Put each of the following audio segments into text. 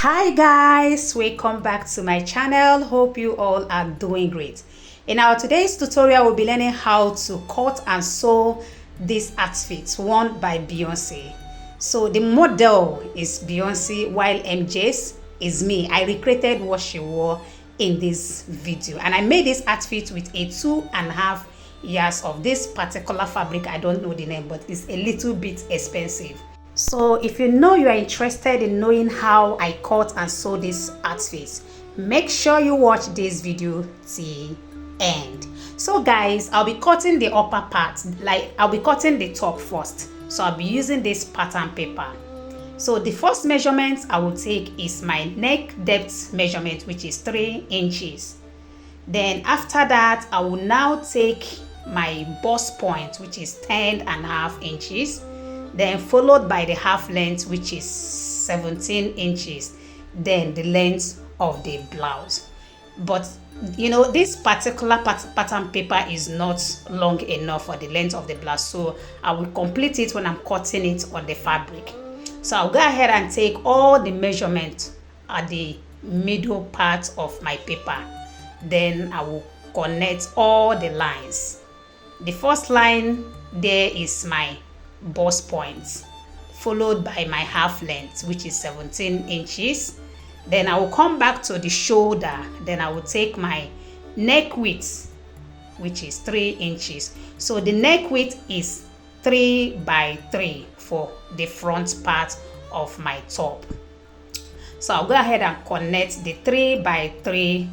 Hi guys, welcome back to my channel. Hope you all are doing great. In our today's tutorial, we'll be learning how to cut and sew this outfit worn by Beyonce. So the model is Beyonce while MJ's is me. I recreated what she wore in this video, and I made this outfit with a 2.5 years of this particular fabric. I don't know the name, but it's a little bit expensive. So if you know you are interested in knowing how I cut and sew this outfit, make sure you watch this video till end. So guys, I'll be cutting the upper part, like I'll be cutting the top first. So I'll be using this pattern paper. So the first measurement I will take is my neck depth measurement, which is 3 inches. Then after that, I will now take my bust point, which is 10.5 inches. Then followed by the half length, which is 17 inches, then the length of the blouse. But you know, this particular pattern paper is not long enough for the length of the blouse, so I will complete it when I'm cutting it on the fabric. So I'll go ahead and take all the measurements at the middle part of my paper. Then I will connect all the lines. The first line there is my bust point, followed by my half length, which is 17 inches. Then I will come back to the shoulder. Then I will take my neck width, which is 3 inches. So the neck width is 3 by 3 for the front part of my top. So I'll go ahead and connect the 3 by 3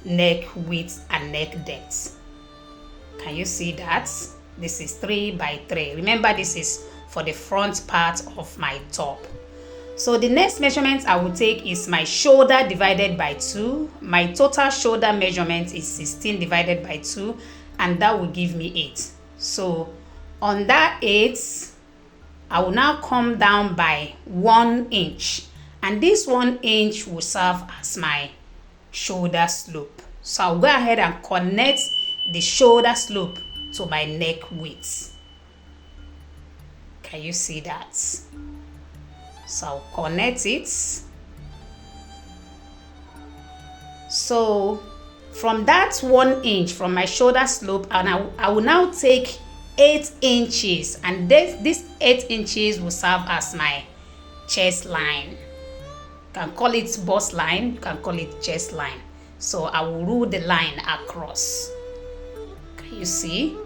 neck width and neck depth. Can you see that? This is 3 by 3. Remember, this is for the front part of my top. So the next measurement I will take is my shoulder divided by 2. My total shoulder measurement is 16 divided by 2, and that will give me 8. So on that 8, I will now come down by 1 inch, and this 1 inch will serve as my shoulder slope. So I'll go ahead and connect the shoulder slope to my neck width. Can you see that? So I'll connect it. So from that 1 inch from my shoulder slope, and I will now take 8 inches, and this 8 inches will serve as my chest line. You can call it bust line, you can call it chest line. So I will rule the line across. Can you see?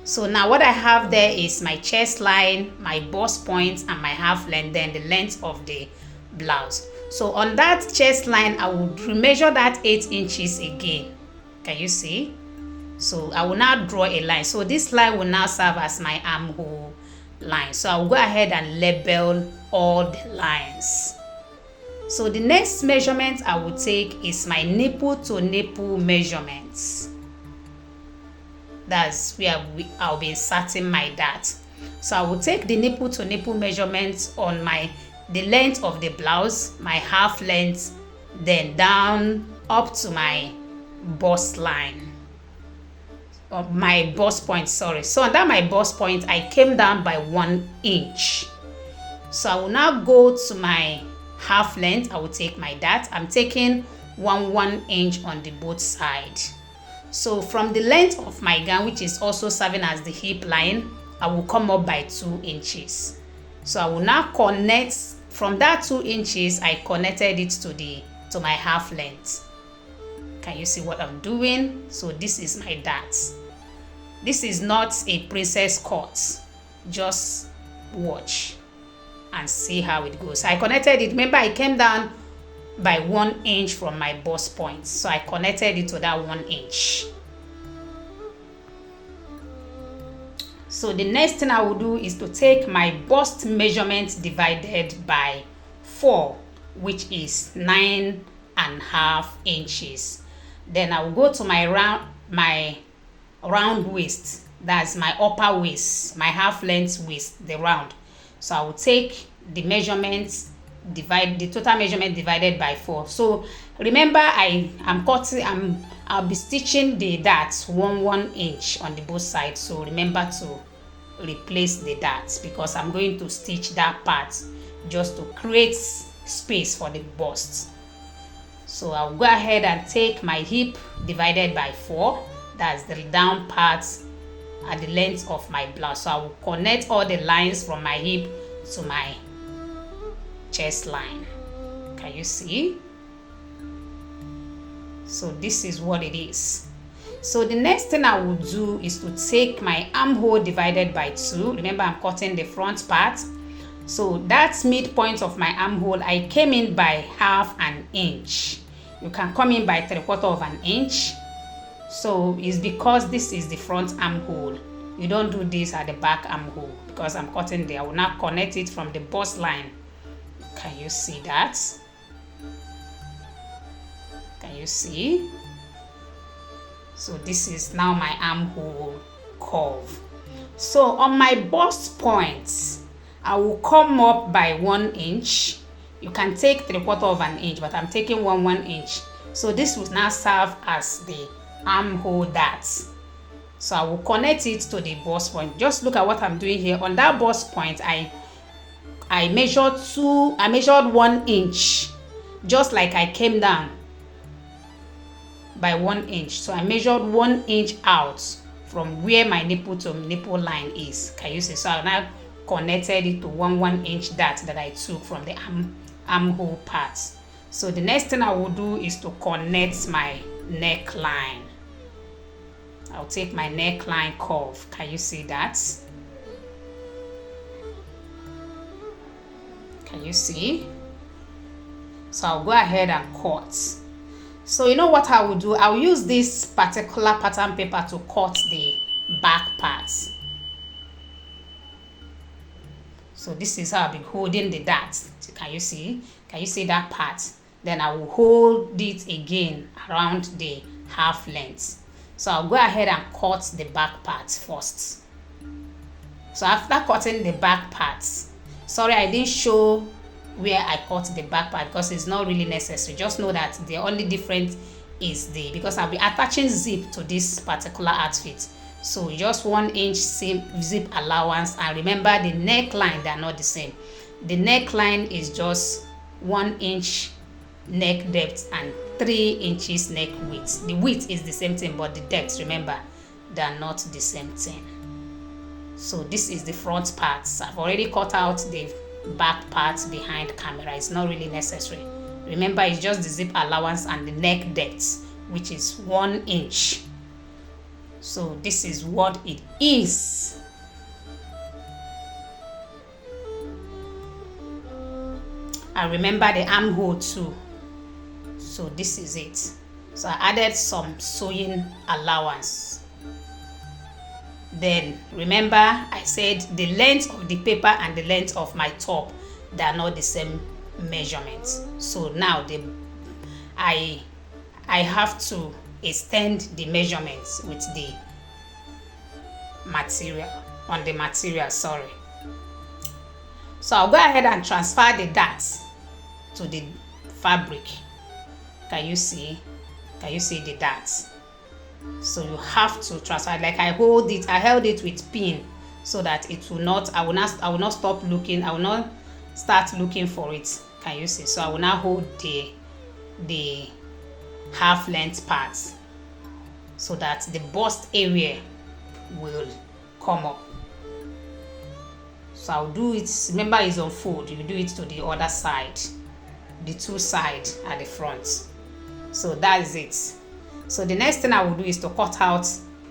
So now what I have there is my chest line, my bust point, and my half length, then the length of the blouse. So on that chest line, I will measure that 8 inches again. Can you see? So I will now draw a line. So this line will now serve as my armhole line. So I will go ahead and label all the lines. So the next measurement I will take is my nipple to nipple measurements. That's where I'll be inserting my dart. So I will take the nipple to nipple measurements on the length of the blouse, my half length, then down up to my bust line, or my bust point, sorry. So under my bust point, I came down by 1 inch. So I will now go to my half length. I will take my dart. I'm taking 1 inch on the both sides. So from the length of my gown, which is also serving as the hip line, I will come up by 2 inches. So I will now connect from that 2 inches. I connected it to my half length. Can you see what I'm doing? So this is my dart. This is not a princess cut. Just watch and see how it goes. I connected it. Remember, I came down by 1 inch from my bust point, so I connected it to that 1 inch. So the next thing I will do is to take my bust measurement divided by 4, which is 9.5 inches. Then I will go to my round waist. That's my upper waist, my half length waist, the round. So I will take the measurements, divide the total measurement divided by 4. So remember, I'll be stitching the darts 1 inch on the both sides. So remember to replace the darts, because I'm going to stitch that part just to create space for the bust. So I'll go ahead and take my hip divided by 4. That's the down part at the length of my blouse. So I will connect all the lines from my hip to my chest line. Can you see? So this is what it is. So the next thing I will do is to take my armhole divided by 2. Remember, I'm cutting the front part. So that's midpoint of my armhole. I came in by 1/2 inch. You can come in by 3/4 inch. So it's because this is the front armhole. You don't do this at the back armhole because I'm cutting there. I will now connect it from the bust line. Can you see that? Can you see? So this is now my armhole curve. So on my bust point, I will come up by 1 inch. You can take 3/4 inch, but I'm taking 1 inch. So this will now serve as the armhole dart. So I will connect it to the bust point. Just look at what I'm doing here. On that bust point, I measured 1 inch, just like I came down by 1 inch. So I measured 1 inch out from where my nipple to nipple line is. Can you see? So I now connected it to 1 inch dart that I took from the armhole part. So the next thing I will do is to connect my neckline. I'll take my neckline curve. Can you see that? Can you see? So I'll go ahead and cut. So you know what I will do? I'll use this particular pattern paper to cut the back parts. So this is how I'll be holding the dart. Can you see? Can you see that part? Then I will hold it again around the half length. So I'll go ahead and cut the back part first. So after cutting the back parts, sorry I didn't show where I cut the back part because it's not really necessary. Just know that the only difference is because I'll be attaching zip to this particular outfit. So just 1 inch zip allowance, and remember the neckline, they are not the same. The neckline is just 1 inch neck depth and 3 inches neck width. The width is the same thing, but the depth, remember, they are not the same thing. So this is the front parts. I've already cut out the back parts behind camera. It's not really necessary. Remember, it's just the zip allowance and the neck depth, which is 1 inch. So this is what it is. And remember the armhole too. So this is it. So I added some sewing allowance. Then remember I said the length of the paper and the length of my top, they are not the same measurements. So now I have to extend the measurements with the material, on the material, sorry. So I'll go ahead and transfer the darts to the fabric. Can you see? Can you see the darts? So you have to transfer, like I held it with pin so that it will not, I will not stop looking, I will not start looking for it. Can you see? So I will now hold the half length parts so that the bust area will come up. So I'll do it, remember it's on fold, you do it to the other side, the two sides at the front. So that's it. So the next thing I will do is to cut out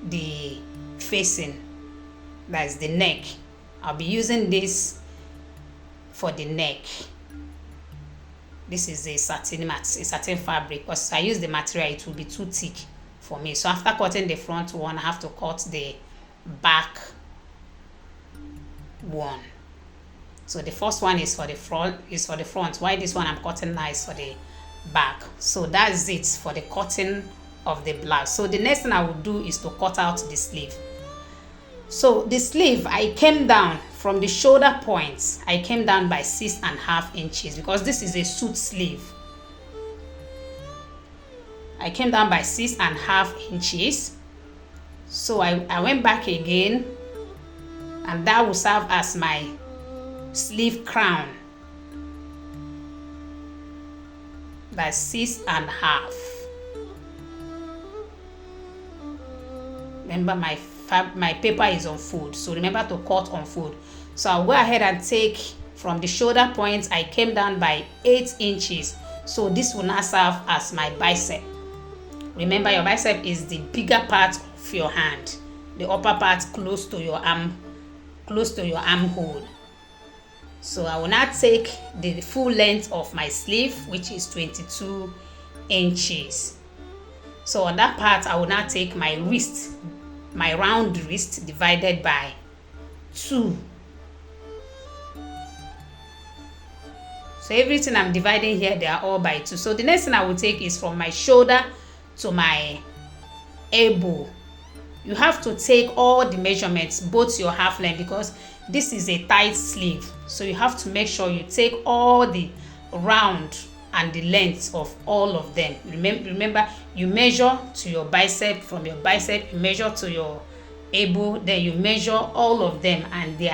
the facing, that's the neck. I'll be using this for the neck. This is a satin fabric, because I use the material, it will be too thick for me. So after cutting the front one, I have to cut the back one. So the first one is for the front, while this one I'm cutting now is for the back. So that's it for the cutting of the blouse. So the next thing I will do is to cut out the sleeve. So the sleeve, I came down from the shoulder points, I came down by 6.5 inches because this is a suit sleeve. I came down by 6.5 inches. So I went back again, and that will serve as my sleeve crown. That's 6.5. Remember, my paper is on fold, so remember to cut on fold. So I'll go ahead and take from the shoulder point. I came down by 8 inches, so this will now serve as my bicep. Remember, your bicep is the bigger part of your hand, the upper part close to your armhole. So I will now take the full length of my sleeve, which is 22 inches. So on that part, I will now take my wrist, my round wrist, divided by 2. So everything I'm dividing here, they are all by 2. So the next thing I will take is from my shoulder to my elbow. You have to take all the measurements, both your half length, because this is a tight sleeve. So you have to make sure you take all the round and the length of all of them. Remember, you measure to your bicep, from your bicep you measure to your elbow, then you measure all of them and the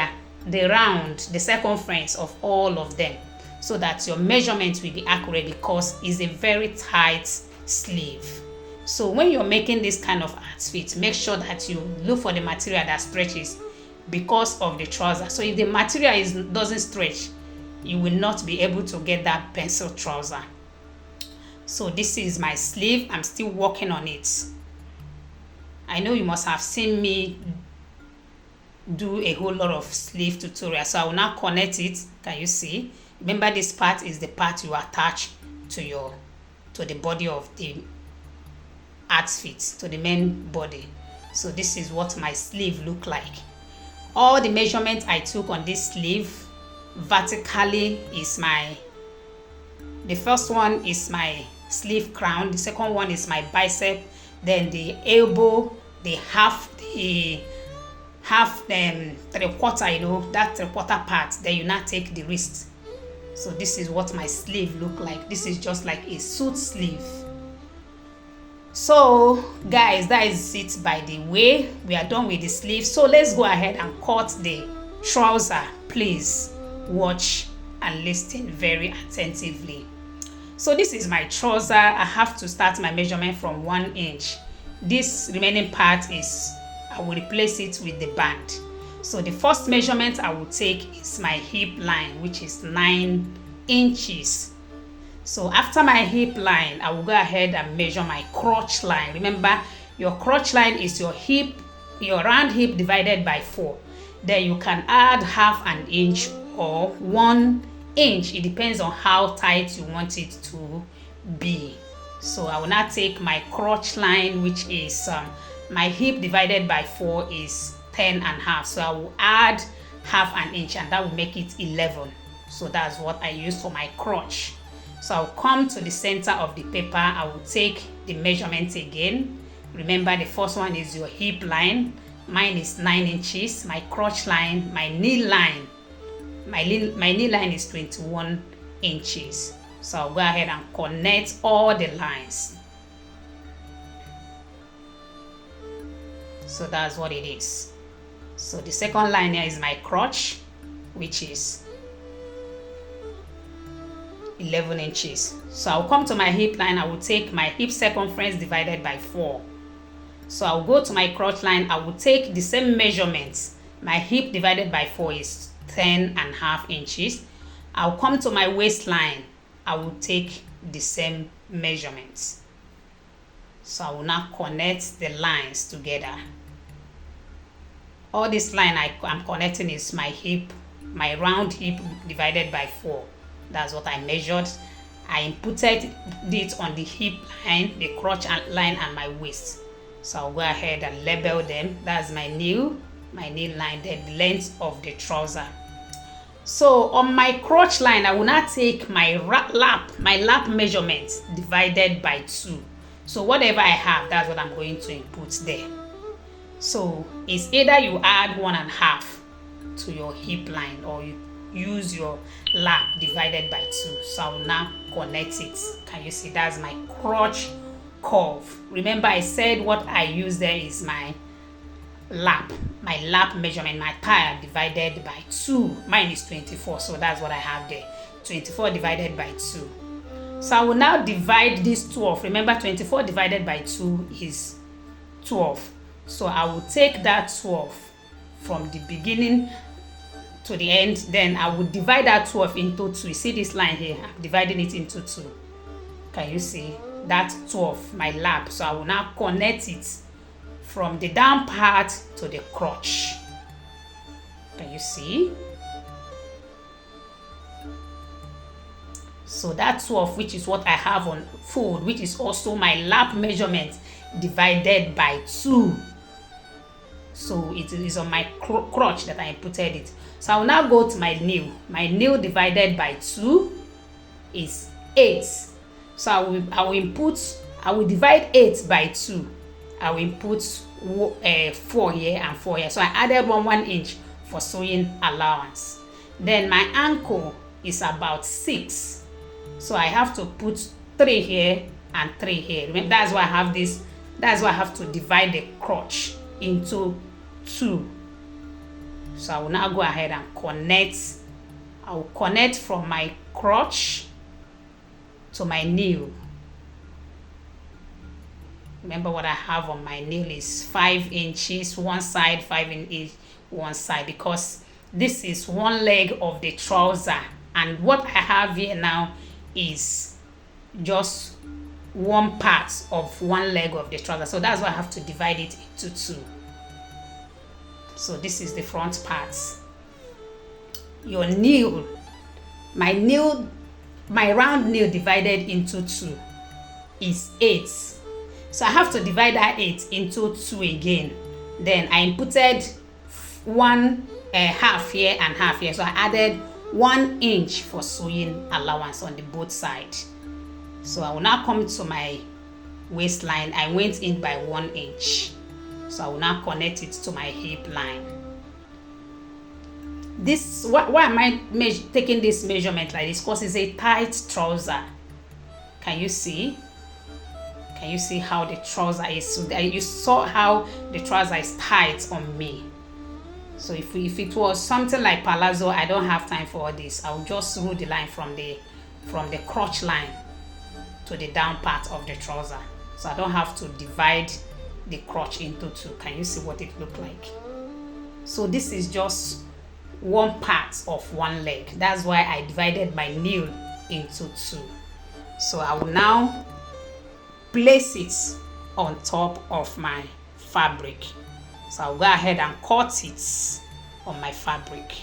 round, the circumference of all of them, so that your measurement will be accurate, because it's a very tight sleeve. So when you're making this kind of outfit, make sure that you look for the material that stretches, because of the trouser. So if the material doesn't stretch, you will not be able to get that pencil trouser. So this is my sleeve. I'm still working on it. I know you must have seen me do a whole lot of sleeve tutorial, so I will now connect it. Can you see? Remember, this part is the part you attach to the body of the outfit, to the main body. So this is what my sleeve look like. All the measurements I took on this sleeve vertically is the first one is my sleeve crown, the second one is my bicep, then the elbow, the half 3/4, that 3/4 part. Then you now take the wrist. So this is what my sleeve look like. This is just like a suit sleeve. So guys, that is it. By the way, we are done with the sleeve, so let's go ahead and cut the trouser. Please watch and listen very attentively. So this is my trouser. I have to start my measurement from 1 inch. This remaining part I will replace it with the band. So the first measurement I will take is my hip line, which is 9 inches. So after my hip line, I will go ahead and measure my crotch line. Remember, your crotch line is your round hip divided by 4. Then you can add half an inch or 1 inch. It depends on how tight you want it to be. So I will now take my crotch line, which is my hip divided by 4 is 10.5. So I will add half an inch, and that will make it 11. So that's what I use for my crotch. So I'll come to the center of the paper. I will take the measurements again. Remember, the first one is your hip line. Mine is 9 inches. My crotch line, my knee line, my knee line is 21 inches. So I'll go ahead and connect all the lines. So that's what it is. So the second line here is my crotch, which is 11 inches. So I'll come to my hip line. I will take my hip circumference divided by 4. So I'll go to my crotch line. I will take the same measurements. My hip divided by 4 is 10.5 inches. I'll come to my waistline. I will take the same measurements. So I will now connect the lines together. All this line I'm connecting is my hip, my round hip divided by 4. That's what I measured. I inputted it on the hip line, the crotch line, and my waist. So I'll go ahead and label them. That's my knee line, then the length of the trouser. So on my crotch line, I will now take my lap measurement divided by 2. So whatever I have, that's what I'm going to input there. So it's either you add 1.5 to your hip line, or you use your lap divided by 2. So I will now connect it. Can you see? That's my crotch curve. Remember, I said what I use there is my lap measurement, my thigh divided by 2. Mine is 24, so that's what I have there. 24 divided by 2. So I will now divide this 12. Remember, 24 divided by 2 is 12. So I will take that 12 from the beginning to the end, then I will divide that 12 into 2. You see this line here? I'm dividing it into 2. Can you see? That 12, my lap. So I will now connect it from the down part to the crotch. Can you see? So that 12, which is what I have on fold, which is also my lap measurement, divided by 2. So it is on my crotch that I inputted it. So I will now go to my nail. My nail divided by 2 is 8. So I will divide 8 by 2. I will input 4 here and 4 here. So I added 1 inch for sewing allowance. Then my ankle is about 6. So I have to put 3 here and 3 here. Remember, that's why I have this. That's why I have to divide the crotch into 2. So I will now go ahead and connect. I will connect from my crotch to my nail. Remember, what I have on my nail is 5 inches one side, 5 inches one side, because this is one leg of the trouser, and what I have here now is just one part of one leg of the trouser. So that's why I have to divide it into 2. So this is the front part. Your nail, my round nail divided into 2 is 8. So I have to divide that 8 into 2 again. Then I inputted half here and half here. So I added 1 inch for sewing allowance on the both sides. So I will now come to my waistline. I went in by 1 inch. So I will now connect it to my hip line. This, why am I taking this measurement like this? Because it's a tight trouser. Can you see? Can you see how the trouser is? So you saw how the trouser is tight on me. So if it was something like palazzo, I don't have time for all this. I'll just rule the line from the crotch line to the down part of the trouser. So I don't have to divide the crotch into 2. Can you see what it looked like? So this is just one part of one leg. That's why I divided my nail into 2. So I will now place it on top of my fabric. So I'll go ahead and cut it on my fabric.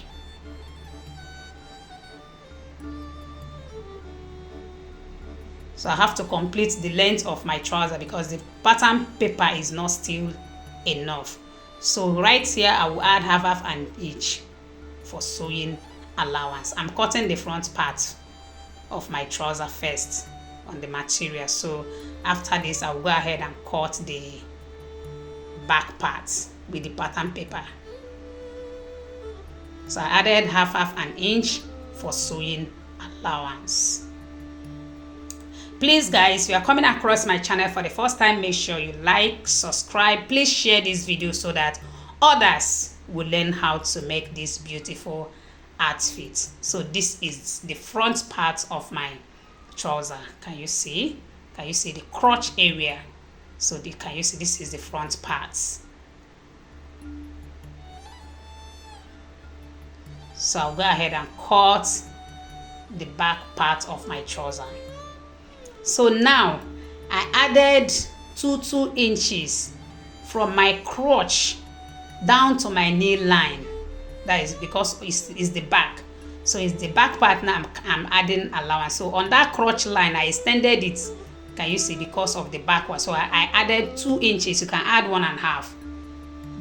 So I have to complete the length of my trouser because the pattern paper is not still enough. So right here I will add half an inch for sewing allowance. I'm cutting the front part of my trouser first on the material. So after this I will go ahead and cut the back part with the pattern paper. So I added half an inch for sewing allowance. Please guys, if you are coming across my channel for the first time, make sure you like, subscribe, please share this video so that others will learn how to make this beautiful outfit. So this is the front part of my trouser. Can you see? Can you see the crotch area? So can you see this is the front part? So I'll go ahead and cut the back part of my trouser. So now I added 2 inches from my crotch down to my knee line. That is because it's the back. So it's the back part now I'm adding allowance. So on that crotch line I extended it. Can you see? Because of the back one. So I added 2 inches. You can add 1.5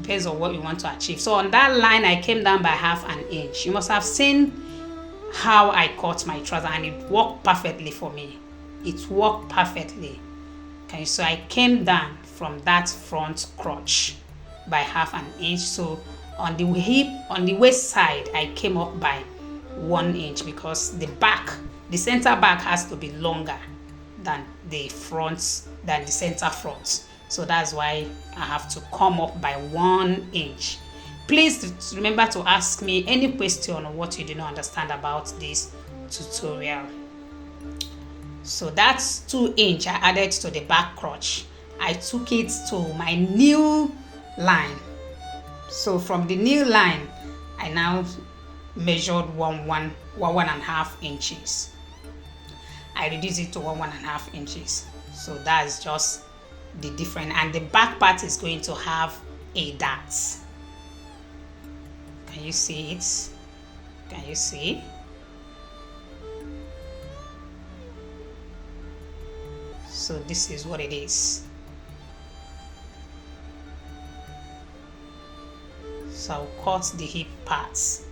based on what you want to achieve. So on that line I came down by half an inch. You must have seen how I cut my trouser and it worked perfectly for me. It worked perfectly. Okay, so I came down from that front crotch by half an inch. So on the hip, on the waist side, I came up by 1 inch because the center back has to be longer than the center front. So that's why I have to come up by 1 inch. Please remember to ask me any question on what you do not understand about this tutorial. So that's 2 inch I added to the back crotch. I took it to my new line. So from the new line, I now measured one and a half inches. I reduced it to one and a half inches. So that's just the difference. And the back part is going to have a dart. Can you see it? Can you see? So this is what it is. So I'll cut the hip parts.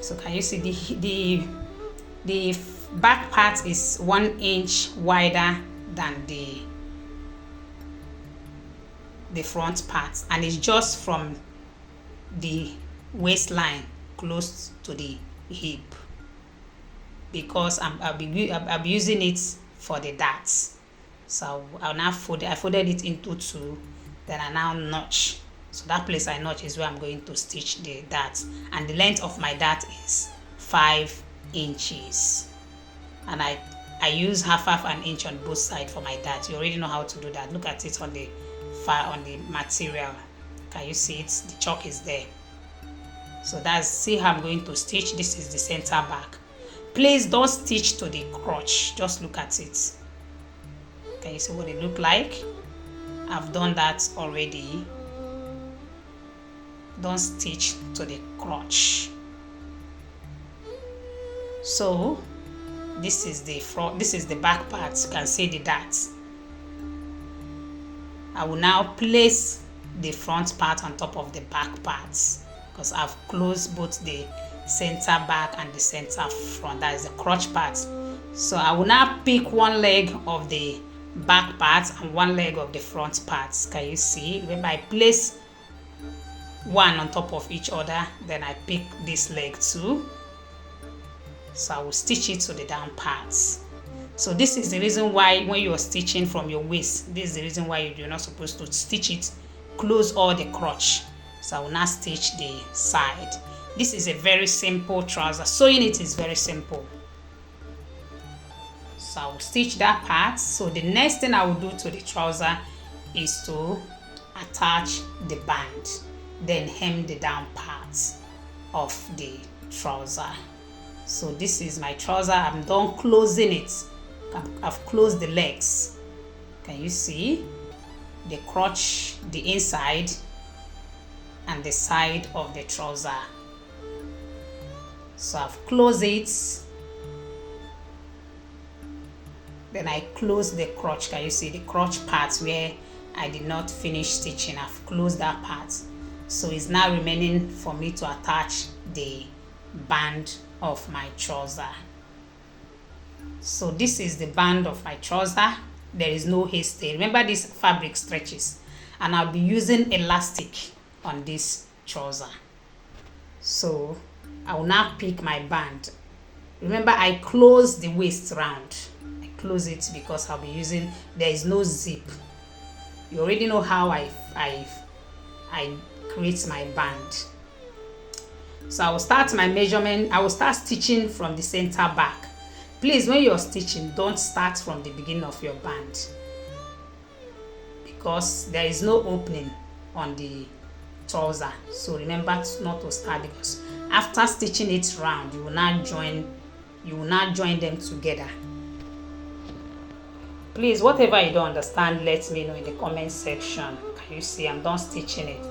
So can you see the back part is 1 inch wider than the front part, and it's just from the waistline close to the hip, because I'll be using it for the darts. So I'll now I folded it into 2, then I now notch. So that place I notch is where I'm going to stitch the dart, and the length of my dart is 5 inches, and I use half an inch on both sides for my dart. You already know how to do that. Look at it on the material. Can you see it? The chalk is there. So see how I'm going to stitch. This is the center back. Please don't stitch to the crotch, just look at it. Can you see what it look like? I've done that already. Don't stitch to the crotch. So this is the front, this is the back part. You can see the dart. I will now place the front part on top of the back parts, because I've closed both the center back and the center front. That is the crotch part. So I will now pick one leg of the back part and one leg of the front parts. Can you see? Remember, I place one on top of each other, then I pick this leg too. So I will stitch it to the down parts. So this is the reason why when you are stitching from your waist, this is the reason why you're not supposed to stitch it close all the crotch. So I will now stitch the side. This is a very simple trouser. Sewing it is very simple. So I will stitch that part. So the next thing I will do to the trouser is to attach the band, then hem the down parts of the trouser. So this is my trouser. I'm done closing it. I've closed the legs. Can you see the crotch, the inside and the side of the trouser? So I've closed it. Then I close the crotch. Can you see the crotch part where I did not finish stitching? I've closed that part. So it's now remaining for me to attach the band of my trouser. So this is the band of my trouser. There is no haste. Remember, this fabric stretches, and I'll be using elastic on this trouser. So I will now pick my band. Remember, I close the waist round. I close it because I'll be using, there is no zip. You already know how I create my band. So I will start my measurement. I will start stitching from the center back. Please, when you're stitching, don't start from the beginning of your band, because there is no opening on the trouser. So remember not to start, because after stitching it round, you will now join them together. Please, whatever you don't understand, let me know in the comment section. Can you see I'm done stitching it?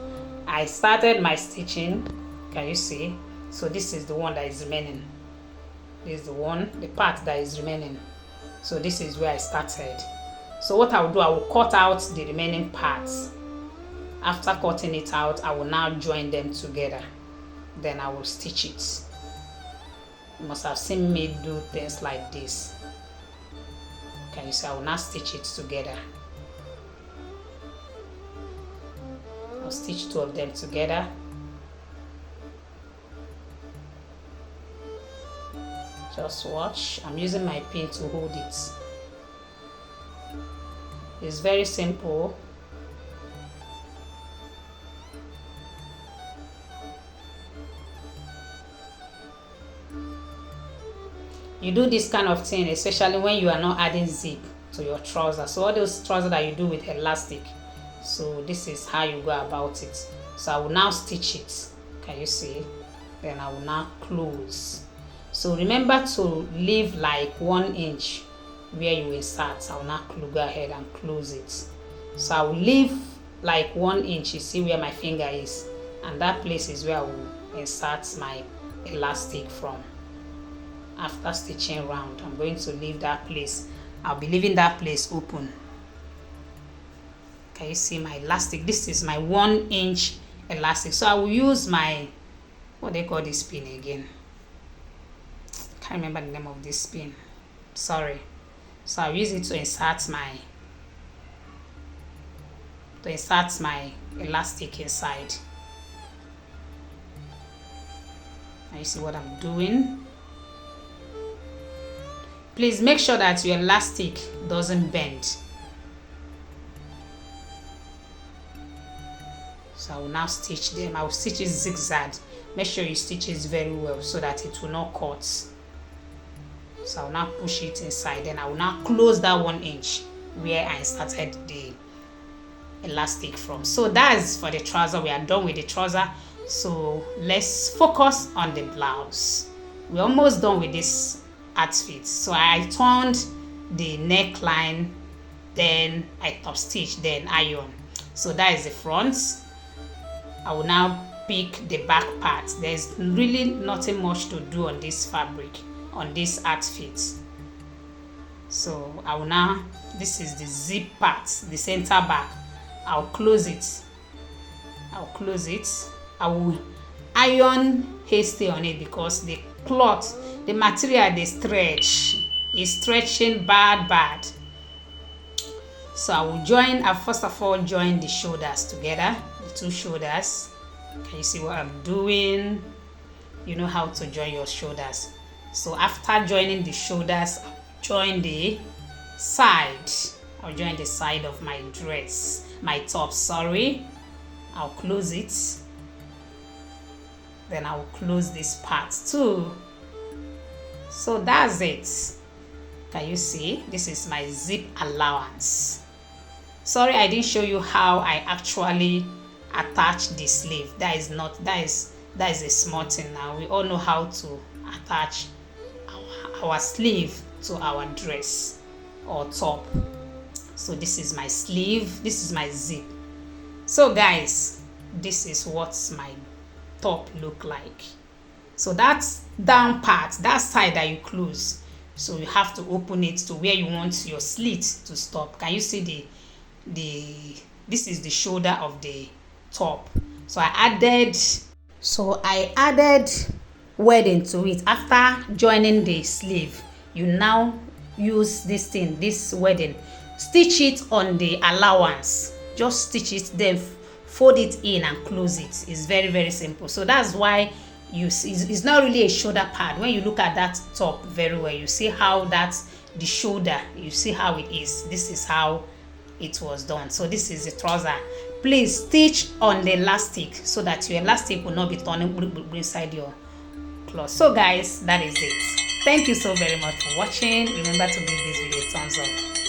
I started my stitching. Can you see? So this is the one that is remaining. This is the part that is remaining. So this is where I started. So what I will do, I will cut out the remaining parts. After cutting it out, I will now join them together. Then I will stitch it. You must have seen me do things like this. Can you see? I will now stitch it together. I'll stitch 2 of them together. Just watch. I'm using my pin to hold it. It's very simple. You do this kind of thing especially when you are not adding zip to your trouser. So all those trousers that you do with elastic, so this is how you go about it. So I will now stitch it. Can you see? Then I will now close. So remember to leave like 1 inch where you insert. I will now go ahead and close it. So I will leave like 1 inch. You see where my finger is, and that place is where I will insert my elastic from. After stitching round, I'm going to leave that place. I'll be leaving that place open. Can you see my elastic? This is my 1 inch elastic. So I will use my, what they call this pin again? Can't remember the name of this pin. Sorry. So I'll use it to insert my elastic inside. Now you see what I'm doing. Please make sure that your elastic doesn't bend. So I will now stitch them. I will stitch it zigzag. Make sure you stitch it very well so that it will not cut. So I will now push it inside. Then I will now close that 1 inch where I started the elastic from. So that's for the trouser. We are done with the trouser. So let's focus on the blouse. We're almost done with this outfit. So I turned the neckline, then I top stitch, then iron. So that is the front. I will now pick the back part. There's really nothing much to do on this fabric, on this outfit. So I will now, this is the zip part, the center back. I'll close it. I will iron hasty on it because the cloth, the material they stretch is stretching bad. So I will join, I first of all join the shoulders together, the two shoulders. Can you see what I'm doing? You know how to join your shoulders. So after joining the shoulders, I'll join the side. I'll join the side of my dress, my top, sorry. I'll close it. Then I'll close this part too. So that's it. Can you see? This is my zip allowance. Sorry I didn't show you how I actually attach the sleeve. That is a small thing now. We all know how to attach our sleeve to our dress or top. So this is my sleeve, this is my zip. So guys, this is what my top look like. So that's down part, that side that you close. So you have to open it to where you want your slit to stop. Can you see this is the shoulder of the top. So I added wedding to it. After joining the sleeve, you now use this wedding, stitch it on the allowance, just stitch it, then fold it in and close it. It's very simple. So that's why it's not really a shoulder pad. When you look at that top very well, you see how that's the shoulder, you see how it is. This is how it was done. So this is the trouser. Please stitch on the elastic so that your elastic will not be turning inside your cloth. So guys, that is it. Thank you so very much for watching. Remember to give this video a thumbs up.